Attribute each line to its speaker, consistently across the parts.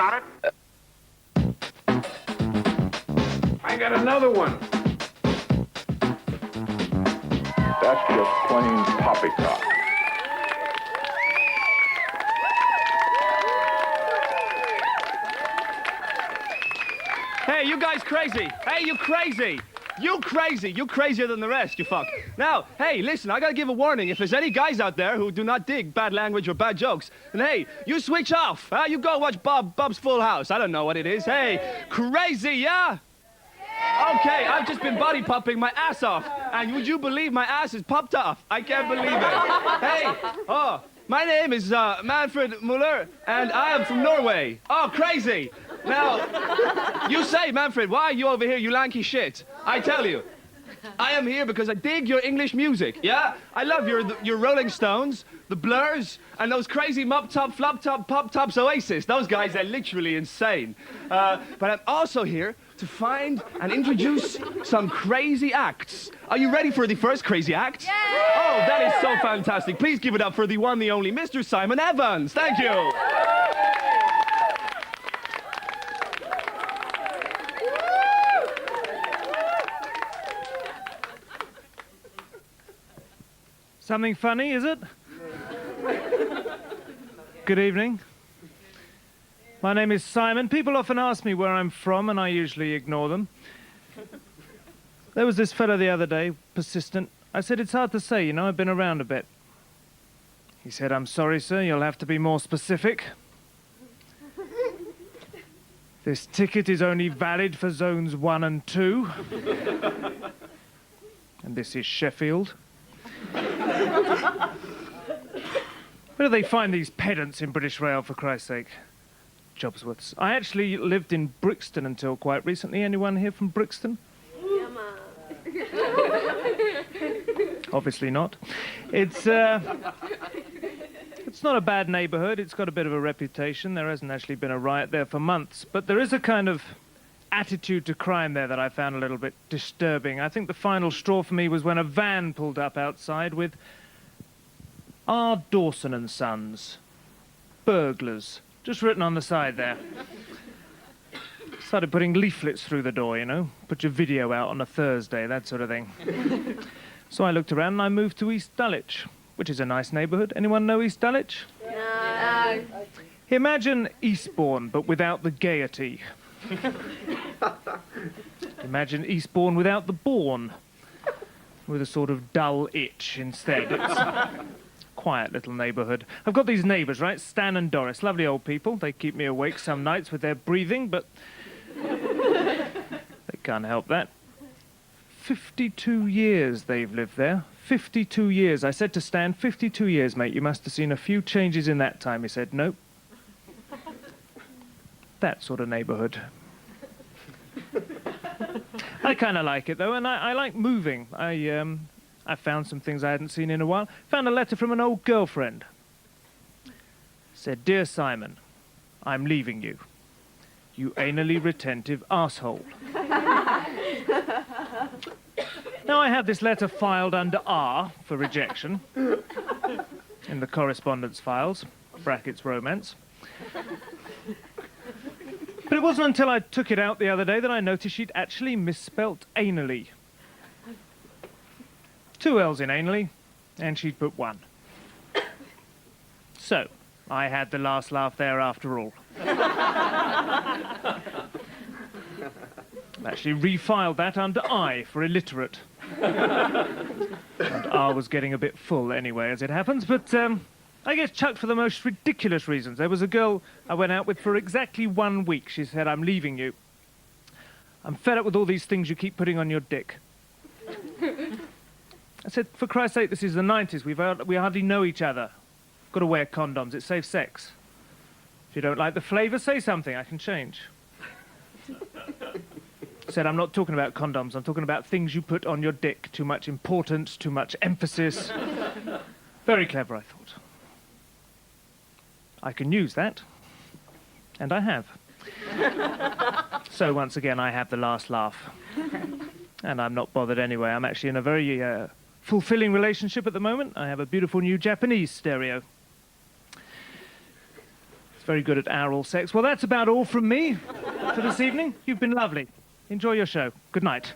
Speaker 1: got it? I got another one.
Speaker 2: That's just plain poppycock.
Speaker 3: Hey, you guys crazy. Hey, you crazy. You crazy. You crazier than the rest, you fuck. Now, hey, listen, I gotta give a warning. If there's any guys out there who do not dig bad language or bad jokes, then hey, you switch off. You go watch Bob's Full House. I don't know what it is. Hey, crazy, yeah? Okay, I've just been body popping my ass off. And would you believe my ass is popped off? I can't believe it. Hey, my name is Manfred Muller, and I am from Norway. Oh, crazy. Now, you say, Manfred, why are you over here, you lanky shit? I tell you, I am here because I dig your English music, yeah? I love your Rolling Stones, the Blurs, and those crazy mop top, flop top, pop tops Oasis. Those guys are literally insane. But I'm also here to find and introduce some crazy acts. Are you ready for the first crazy act?
Speaker 4: Yeah!
Speaker 3: Oh, that is so fantastic. Please give it up for the one, the only, Mr. Simon Evans. Thank you.
Speaker 5: Something funny, is it? Good evening. My name is Simon. People often ask me where I'm from, and I usually ignore them. There was this fellow the other day, persistent. I said, it's hard to say, you know, I've been around a bit. He said, I'm sorry, sir, you'll have to be more specific. This ticket is only valid for zones 1 and 2. And this is Sheffield. Where do they find these pedants in British Rail, for Christ's sake? Jobsworths. I actually lived in Brixton until quite recently. Anyone here from Brixton?
Speaker 4: Yeah, man.
Speaker 5: Obviously not. It's not a bad neighbourhood. It's got a bit of a reputation. There hasn't actually been a riot there for months. But there is a kind of attitude to crime there that I found a little bit disturbing. I think the final straw for me was when a van pulled up outside with R. Dawson and Sons, burglars, just written on the side there. Started putting leaflets through the door, you know, put your video out on a Thursday, that sort of thing. So I looked around and I moved to East Dulwich, which is a nice neighbourhood. Anyone know East Dulwich?
Speaker 4: No.
Speaker 5: Imagine Eastbourne, but without the gaiety. Imagine Eastbourne without the Bourne, with a sort of dull itch instead. It's a quiet little neighbourhood. I've got these neighbours, right? Stan and Doris, lovely old people. They keep me awake some nights with their breathing, but they can't help that. 52 years they've lived there. 52 years. I said to Stan, 52 years, mate. You must have seen a few changes in that time. He said, nope. That sort of neighbourhood. I kind of like it, though, and I like moving. I found some things I hadn't seen in a while. Found a letter from an old girlfriend. Said, Dear Simon, I'm leaving you. You anally retentive arsehole. Now, I have this letter filed under R for rejection in the correspondence files, brackets romance. But it wasn't until I took it out the other day that I noticed she'd actually misspelt anally. 2 L's in anally, and she'd put 1. So, I had the last laugh there after all. Actually refiled that under I for illiterate. And R was getting a bit full anyway, as it happens, but I get chucked for the most ridiculous reasons. There was a girl I went out with for exactly 1 week. She said, I'm leaving you. I'm fed up with all these things you keep putting on your dick. I said, for Christ's sake, this is the 90s. We hardly know each other. Got to wear condoms. It saves sex. If you don't like the flavour, say something. I can change. Said, I'm not talking about condoms. I'm talking about things you put on your dick. Too much importance, too much emphasis. Very clever, I thought. I can use that. And I have. So once again, I have the last laugh. And I'm not bothered anyway. I'm actually in a very fulfilling relationship at the moment. I have a beautiful new Japanese stereo. very good at oral sex. Well, that's about all from me for this evening. You've been lovely. Enjoy your show. Good night.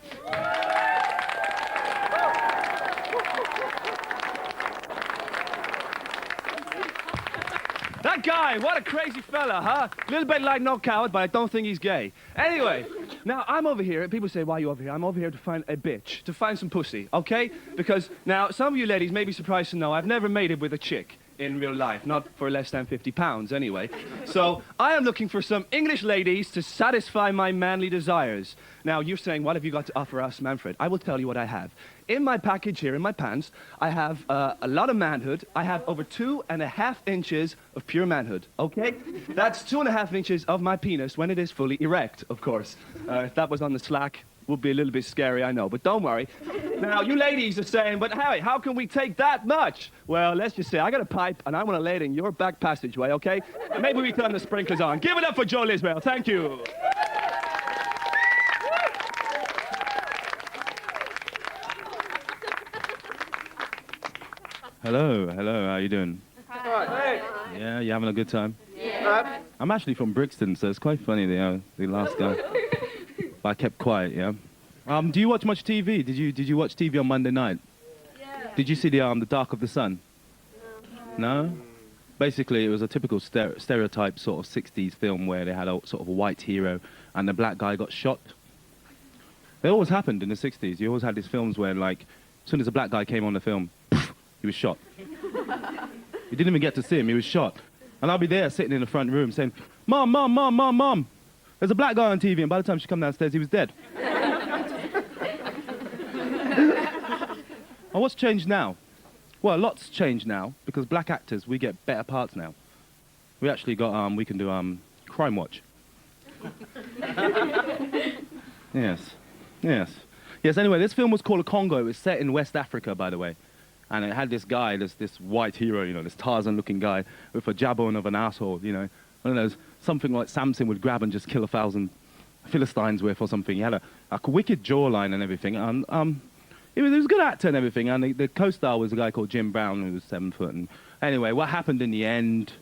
Speaker 3: That guy, what a crazy fella, huh? A little bit like No Coward, but I don't think he's gay. Anyway, now I'm over here, and people say, why are you over here? I'm over here to find a bitch, to find some pussy, okay? Because now, some of you ladies may be surprised to know I've never mated with a chick in real life, not for less than 50 pounds anyway. So I am looking for some English ladies to satisfy my manly desires. Now you're saying, what have you got to offer us, Manfred? I will tell you what I have. In my package here, in my pants, I have a lot of manhood. I have over 2.5 inches of pure manhood, okay? That's 2.5 inches of my penis when it is fully erect, of course. If that was on the slack, would be a little bit scary, I know, but don't worry. Now, you ladies are saying, but Harry, how can we take that much? Well, let's just say, I got a pipe, and I want to lay it in your back passageway, okay? And maybe we turn the sprinklers on. Give it up for Joe Lisbell. Thank you.
Speaker 6: Hello, how you doing?
Speaker 1: Hey.
Speaker 6: Yeah, you having a good time?
Speaker 4: Yeah.
Speaker 6: I'm actually from Brixton, so it's quite funny, the last guy. But I kept quiet, yeah? Do you watch much TV? Did you watch TV on Monday night?
Speaker 4: Yeah.
Speaker 6: Did you see the Dark of the Sun? No? Basically, it was a typical stereotype sort of 60s film where they had a sort of a white hero and the black guy got shot. It always happened in the 60s. You always had these films where, like, as soon as a black guy came on the film, he was shot. You didn't even get to see him, he was shot. And I'll be there sitting in the front room saying, Mom, Mom, Mom, Mom, Mom, there's a black guy on TV, and by the time she come downstairs, he was dead. And what's changed now? Well, a lot's changed now, because black actors, we get better parts now. We actually got, we can do, Crime Watch. Yes, anyway, this film was called Congo. It was set in West Africa, by the way. And it had this guy, this white hero, you know, this Tarzan-looking guy with a jawbone of an asshole, you know. I don't know, something like Samson would grab and just kill 1,000 Philistines with or something. He had a wicked jawline and everything. And he was a good actor and everything. And the co-star was a guy called Jim Brown, who was 7 foot. And anyway, what happened in the end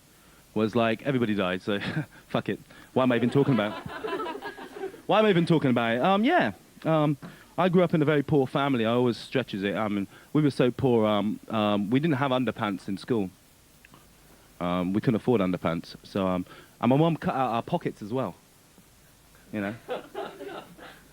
Speaker 6: was, like, everybody died, so fuck it. Why am I even talking about it? Why am I even talking about it? I grew up in a very poor family. I always stretches it. I mean, we were so poor, we didn't have underpants in school. We couldn't afford underpants. So, and my mum cut out our pockets as well, you know.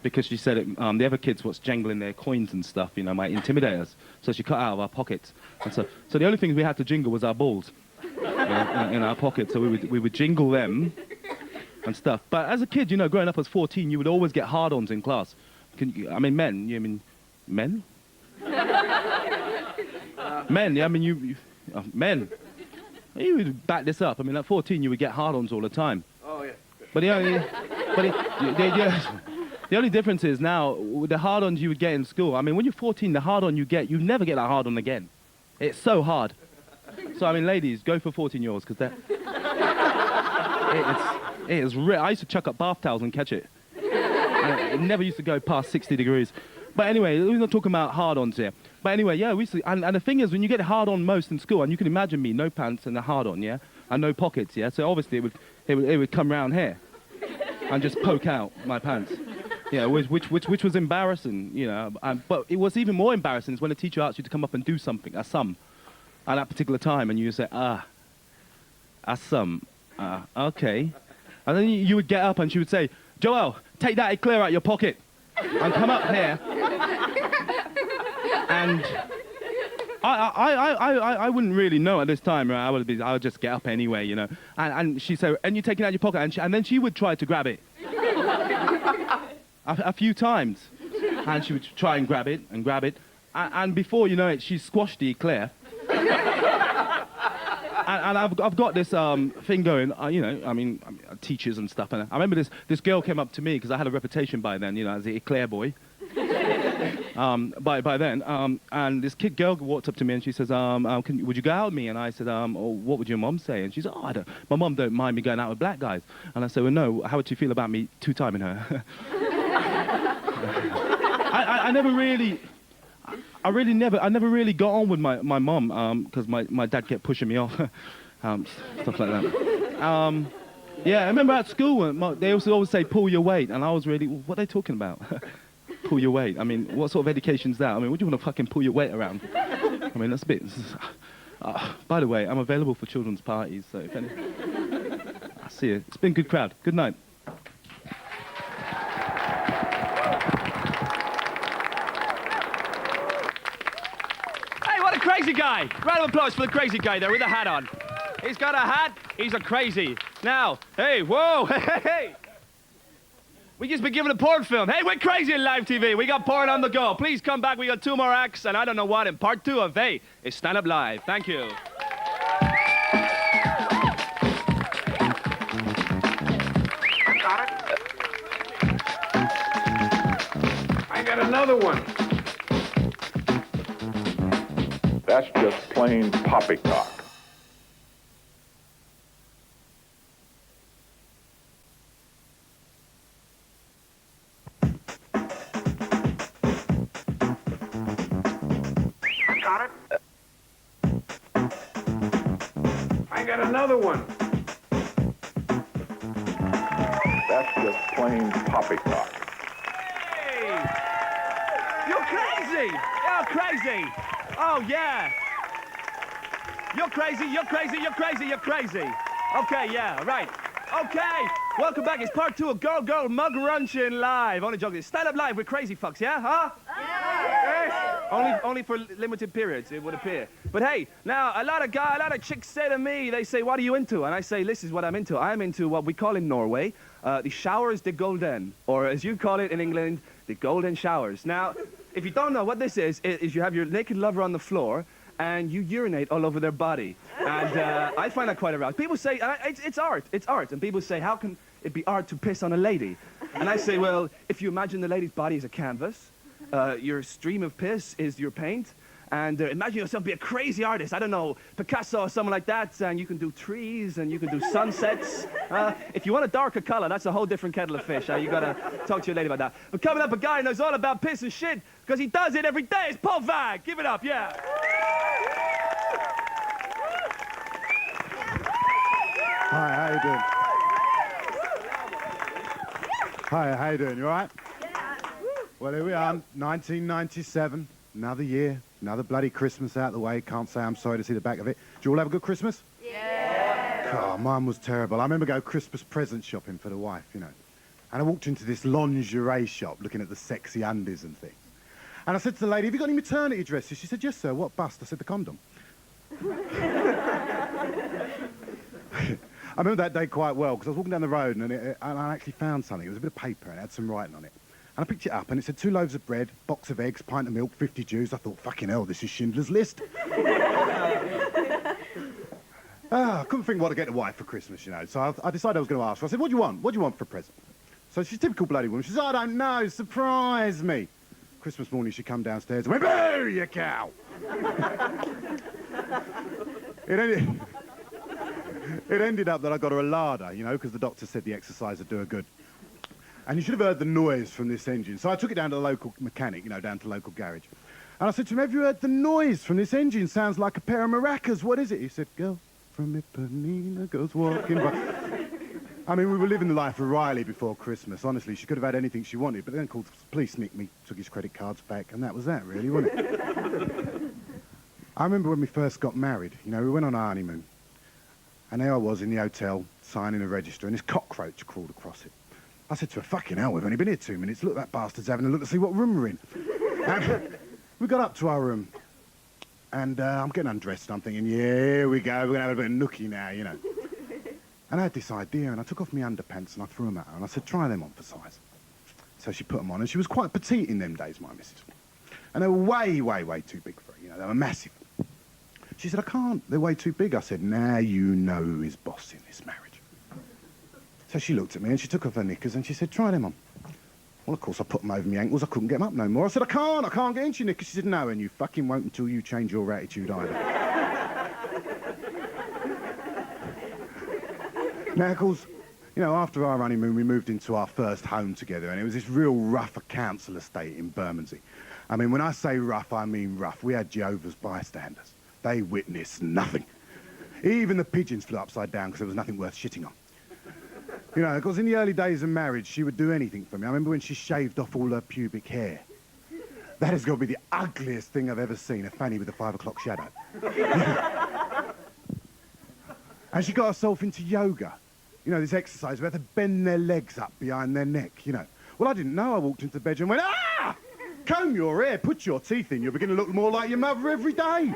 Speaker 6: Because she said the other kids was jangling their coins and stuff, you know, might intimidate us. So she cut out of our pockets. And so the only thing we had to jingle was our balls, you know, in our pockets. So we would jingle them and stuff. But as a kid, you know, growing up as 14, you would always get hard-ons in class. I mean, men. You mean men? Men. Yeah, I mean men. You would back this up. I mean, at 14, you would get hard-ons all the time.
Speaker 1: Oh, yeah.
Speaker 6: But the only difference is now with the hard-ons you would get in school. I mean, when you're 14, the hard-on you get, you never get that hard-on again. It's so hard. So I mean, ladies, go for 14-year-olds because it is real. I used to chuck up bath towels and catch it. It never used to go past 60 degrees. But anyway, we're not talking about hard-ons here. But anyway, yeah, we used to, and the thing is, when you get hard-on most in school, and you can imagine me, no pants and a hard-on, yeah? And no pockets, yeah? So obviously it would come round here and just poke out my pants. Yeah, which was embarrassing, you know. But it was even more embarrassing is when a teacher asked you to come up and do something, a sum, at that particular time, and you say, a sum, okay. And then you would get up and she would say, Joel, take that eclair out your pocket and come up here. And I wouldn't really know at this time, right? I would just get up anyway, you know. And she said, and you take it out of your pocket, and then she would try to grab it a few times, and she would try and grab it, and before you know it, she squashed the eclair. And I've got this thing going, you know, I mean, teachers and stuff. And I remember this girl came up to me because I had a reputation by then, you know, as the eclair boy. By then, and this girl walked up to me and she says, would you go out with me? And I said, oh, what would your mom say? And she said, oh, my mom don't mind me going out with black guys. And I said, well, no, how would you feel about me two-timing her? I never really got on with my mom because my dad kept pushing me off, stuff like that. Yeah, I remember at school, they also always say, pull your weight, and I was really, what are they talking about? Pull your weight. I mean, what sort of education's that? I mean, what do you want to fucking pull your weight around? I mean, that's a bit... by the way, I'm available for children's parties, so if any... I'll see you. It's been a good crowd. Good night.
Speaker 3: Hey, what a crazy guy! Round of applause for the crazy guy there with the hat on. He's got a hat, he's a crazy. Now, hey, whoa, hey! We just been given a porn film. Hey, we're crazy in live TV. We got porn on the go. Please come back, we got 2 more acts, and I don't know what, in part 2 of Hey, is Stand Up Live. Thank you.
Speaker 1: I got another one.
Speaker 2: That's just plain poppycock.
Speaker 1: I got another one.
Speaker 2: That's just plain poppycock.
Speaker 3: Hey! You're crazy! You're crazy! Oh, yeah! You're crazy, you're crazy, you're crazy, you're crazy. Okay, yeah, right. Okay, welcome back. It's part 2 of Girl Girl Mug Runchin' Live. Only joking. Stand Up Live with crazy fucks, yeah? Huh? Yeah. Only for limited periods, it would appear. But hey, now, a lot of chicks say to me, they say, what are you into? And I say, this is what I'm into. I'm into what we call in Norway, the showers de golden, or as you call it in England, the golden showers. Now, if you don't know what this is you have your naked lover on the floor, and you urinate all over their body. And I find that quite arousing. People say, it's art, it's art. And people say, how can it be art to piss on a lady? And I say, well, if you imagine the lady's body as a canvas, your stream of piss is your paint, and imagine yourself be a crazy artist, I don't know, Picasso or someone like that, and you can do trees, and you can do sunsets. If you want a darker color, that's a whole different kettle of fish. You gotta talk to your lady about that. But coming up, a guy who knows all about piss and shit, because he does it every day, it's Paul Vagg. Give it up, yeah.
Speaker 7: Hi, how you doing? Hi, how you doing? You all right? Well, here we are, 1997, another year, another bloody Christmas out the way. Can't say I'm sorry to see the back of it. Did you all have a good Christmas? Yeah. Oh, mine was terrible. I remember going Christmas present shopping for the wife, you know. And I walked into this lingerie shop looking at the sexy undies and things. And I said to the lady, have you got any maternity dresses? She said, yes, sir. What bust? I said, the condom. I remember that day quite well, because I was walking down the road and I actually found something. It was a bit of paper and it had some writing on it. And I picked it up and it said 2 loaves of bread, box of eggs, pint of milk, 50 Jews. I thought, fucking hell, this is Schindler's List. I couldn't think what to get the wife for Christmas, you know. So I decided I was going to ask her. I said, what do you want? What do you want for a present? So she's a typical bloody woman. She says, I don't know, surprise me. Christmas morning, she come downstairs and went, "Boo, you cow!" It ended up that I got her a larder, you know, because the doctor said the exercise would do her good. And you should have heard the noise from this engine. So I took it down to the local mechanic, you know, down to the local garage. And I said to him, have you heard the noise from this engine? Sounds like a pair of maracas. What is it? He said, girl from Ipanema goes walking by. I mean, we were living the life of Riley before Christmas. Honestly, she could have had anything she wanted, but then called the police, nicked me, took his credit cards back, and that was that, really, wasn't it? I remember when we first got married. You know, we went on our honeymoon. And there I was in the hotel, signing a register, and this cockroach crawled across it. I said to her, fucking hell, we've only been here 2 minutes. Look, that bastard's having a look to see what room we're in. And we got up to our room, and I'm getting undressed, and I'm thinking, yeah, here we go, we're going to have a bit of nookie now, you know. And I had this idea, and I took off my underpants, and I threw them at her, and I said, try them on for size. So she put them on, and she was quite petite in them days, my missus. And they were way, way, way too big for her, you know, they were massive. She said, I can't, they're way too big. I said, now you know who is boss in this marriage. So she looked at me and she took off her knickers and she said, try them on. Well, of course, I put them over my ankles. I couldn't get them up no more. I said, I can't get into your knickers. She said, no, and you fucking won't until you change your attitude either. Now, of course, you know, after our honeymoon, we moved into our first home together, and it was this real rough council estate in Bermondsey. I mean, when I say rough, I mean rough. We had Jehovah's bystanders. They witnessed nothing. Even the pigeons flew upside down because there was nothing worth shitting on. You know, because in the early days of marriage, she would do anything for me. I remember when she shaved off all her pubic hair. That has got to be the ugliest thing I've ever seen, a fanny with a 5 o'clock shadow. And she got herself into yoga. You know, this exercise where they bend their legs up behind their neck, you know. Well, I didn't know. I walked into the bedroom and went, ah! Comb your hair, put your teeth in. You're beginning to look more like your mother every day.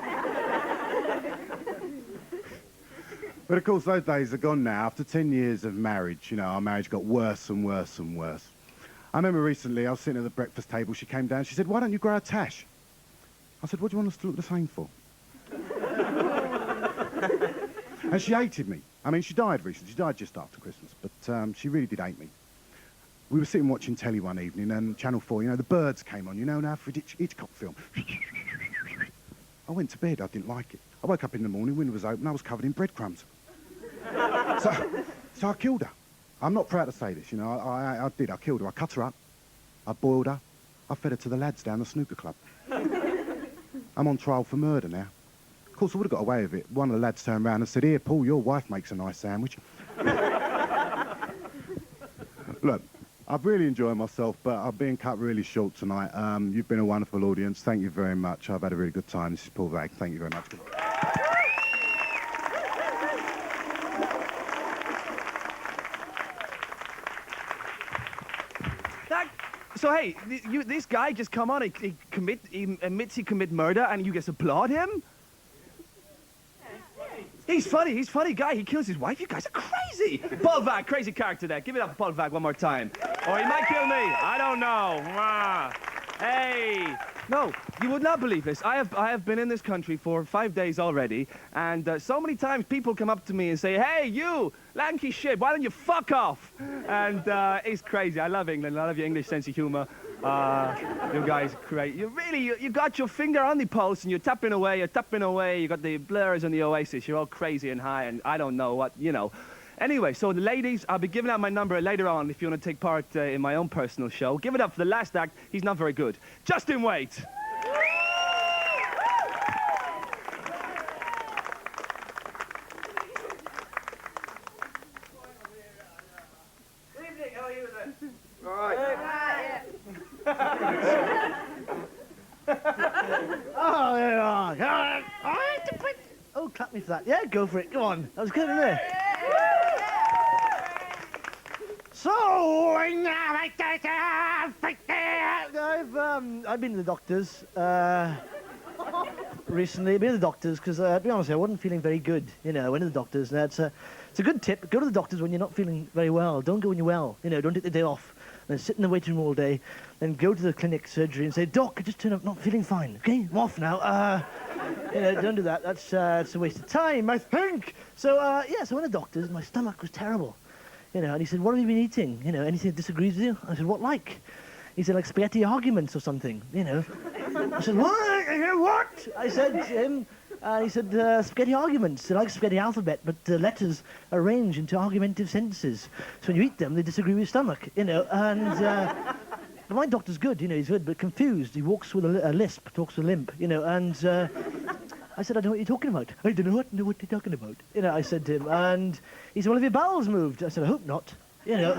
Speaker 7: But, of course, those days are gone now. After 10 years of marriage, you know, our marriage got worse and worse and worse. I remember recently, I was sitting at the breakfast table. She came down. She said, why don't you grow a tash? I said, what do you want us to look the same for? And she hated me. I mean, she died recently. She died just after Christmas. But she really did hate me. We were sitting watching telly one evening, and Channel 4, you know, The Birds came on. You know, an Alfred Hitchcock film. I went to bed. I didn't like it. I woke up in the morning, window was open. I was covered in breadcrumbs. So I killed her. I'm not proud to say this, you know. I did. I killed her. I cut her up. I boiled her. I fed her to the lads down the snooker club. I'm on trial for murder now. Of course, I would have got away with it. One of the lads turned around and said, here, Paul, your wife makes a nice sandwich. Look, I've really enjoyed myself, but I'm being cut really short tonight. You've been a wonderful audience. Thank you very much. I've had a really good time. This is Paul Vagg. Thank you very much.
Speaker 3: So hey, this guy just come on, he admits he commit murder, and you just applaud him? He's funny guy. He kills his wife. You guys are crazy. Paul Vagg, crazy character there. Give it up for Paul Vagg one more time. Or he might kill me. I don't know. Hey. No, you would not believe this. I have been in this country for 5 days already, and so many times people come up to me and say, hey, you, lanky shit, why don't you fuck off? And it's crazy. I love England. I love your English sense of humor. You guys are great. You got your finger on the pulse, and you're tapping away. You got the blurs and the oasis. You're all crazy and high, and I don't know what, you know. Anyway, so the ladies, I'll be giving out my number later on if you want to take part in my own personal show. Give it up for the last act. He's not very good. Justin Waite. Good evening. How are you then?
Speaker 1: All right.
Speaker 8: Oh, there you are. Oh, clap me for that. Yeah, go for it. Go on. That was good, wasn't it? So, I've been to the doctors recently. I've been to the doctors because, to be honest, I wasn't feeling very good. You know, I went to the doctors, and it's a good tip. Go to the doctors when you're not feeling very well. Don't go when you're well. You know, don't take the day off. And sit in the waiting room all day. Then go to the clinic, surgery, and say, Doc, I just turned up not feeling fine. Okay, I'm off now. You know, don't do that. That's a waste of time, I think. So, yeah, so I went to the doctors, and my stomach was terrible. You know, and he said, what have you been eating? You know, anything that disagrees with you? I said, what like? He said, like spaghetti arguments or something, you know. I said, what? I said to him, he said, spaghetti arguments. They're like spaghetti alphabet, but the letters arrange into argumentative sentences. So when you eat them, they disagree with your stomach, you know. And but my doctor's good, you know, he's good, but confused. He walks with a lisp, talks with a limp, you know, and I said, I don't know what you're talking about. I don't know what you're talking about. You know, I said to him, and he said, well, have your bowels moved? I said, I hope not. You know,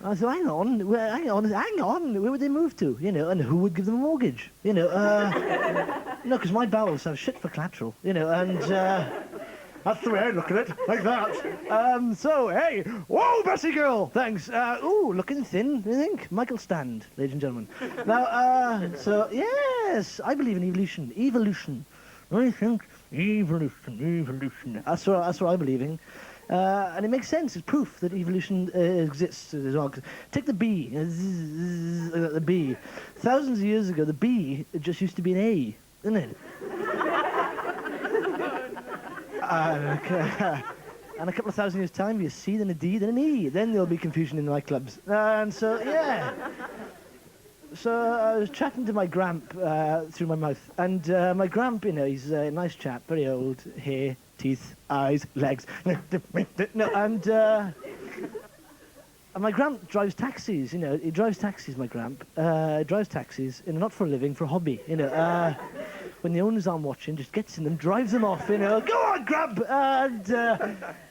Speaker 8: I said, hang on, where would they move to? You know, and who would give them a mortgage? You know, no, because my bowels have shit for collateral, you know, and that's the way I look at it, like that. So, hey, whoa, Bessie girl, thanks. Ooh, looking thin, you think? Michael Stand, ladies and gentlemen. Now, so, yes, I believe in evolution. Evolution. I think evolution. That's what I believe in. And it makes sense. It's proof that evolution exists as well. Take the bee. The bee. Thousands of years ago, the bee just used to be an A, didn't it? And a couple of thousand years' time, be a C, then a D, then an E. Then there'll be confusion in the nightclubs. And so, yeah. So I was chatting to my gramp through my mouth. And my gramp, you know, he's a nice chap, very old, hair, teeth, eyes, legs. No, and my gramp drives taxis, you know. He drives taxis, my gramp. Drives taxis, you know, not for a living, for a hobby, you know. when the owners aren't watching, just gets in them, drives them off, you know, go on, grab! And,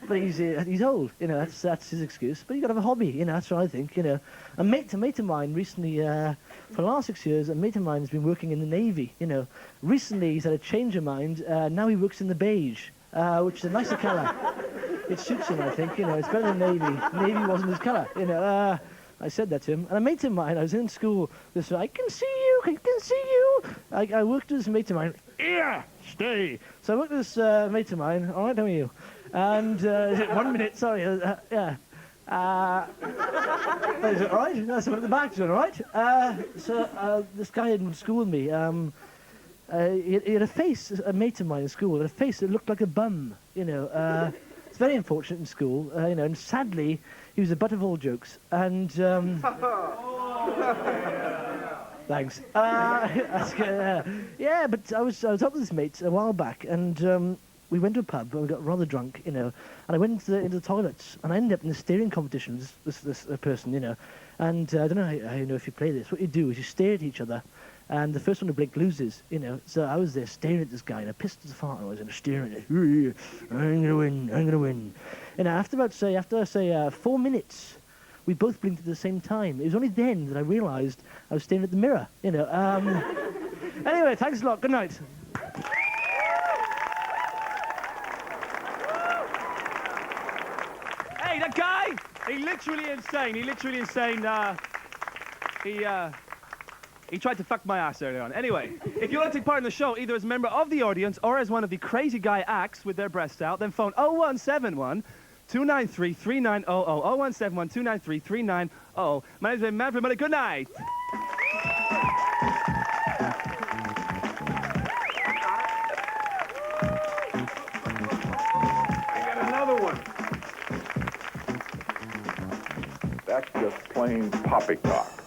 Speaker 8: but he's old, you know, that's his excuse. But you got to have a hobby, you know, that's what I think, you know. A mate of mine recently, for the last 6 years, a mate of mine has been working in the Navy, you know. Recently, he's had a change of mind, now he works in the beige, which is a nicer colour. It suits him, I think, you know, it's better than Navy. Navy wasn't his colour, you know. I said that to him. And a mate of mine, I was in school, this, I can see you, I can see you. I worked with this mate of mine, here, stay. So I worked with this mate of mine, all right, how are you? And, 1 minute, sorry, yeah. Is it all right? That's at the back, is it all right? So this guy in school with me, he had a face, a mate of mine in school, had a face that looked like a bum, you know. It's very unfortunate in school, you know, and sadly, he was the butt of all jokes, and... Thanks. Yeah, but I was up with this mate a while back, and we went to a pub, and we got rather drunk, you know, and I went into the toilets, and I ended up in the staring competition, this person, you know, and I don't know how you know if you play this. What you do is you stare at each other, and the first one to blink loses, you know. So I was there staring at this guy, and I pissed as fart, and I was staring at him. I'm gonna win. And after 4 minutes, we both blinked at the same time. It was only then that I realised I was staring at the mirror, you know. Anyway, thanks a lot. Good night.
Speaker 3: Hey, that guy! He literally insane. He tried to fuck my ass earlier on. Anyway, if you want to take part in the show, either as a member of the audience or as one of the crazy guy acts with their breasts out, then phone 0171 293 3900 0171 293 3900. My name's Manfred Miller. Good night.
Speaker 1: I got another one.
Speaker 2: That's just plain poppycock.